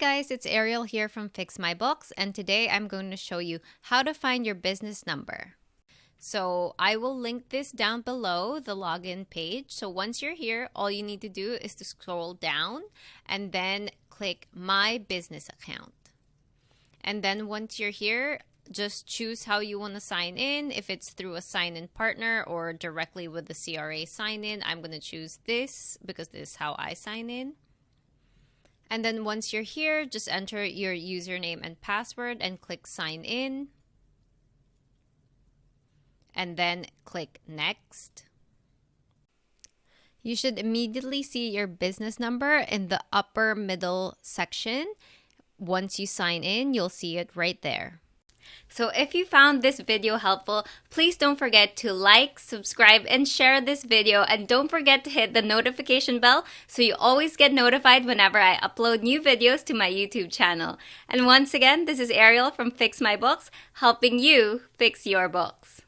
guys, it's Arielle here from Fix My Books, and today I'm going to show you how to find your business number. So I will link this down below, the login page. So once you're here, all you need to do is to scroll down and then click My Business Account. And then once you're here, just choose how you want to sign in. If it's through a sign-in partner or directly with the CRA sign-in, I'm going to choose this because this is how I sign in. And then once you're here, just enter your username and password and click sign in. And then click next. You should immediately see your business number in the upper middle section. Once you sign in, you'll see it right there. So if you found this video helpful, please don't forget to like, subscribe, and share this video. And don't forget to hit the notification bell so you always get notified whenever I upload new videos to my YouTube channel. And once again, this is Arielle from Fix My Books, helping you fix your books.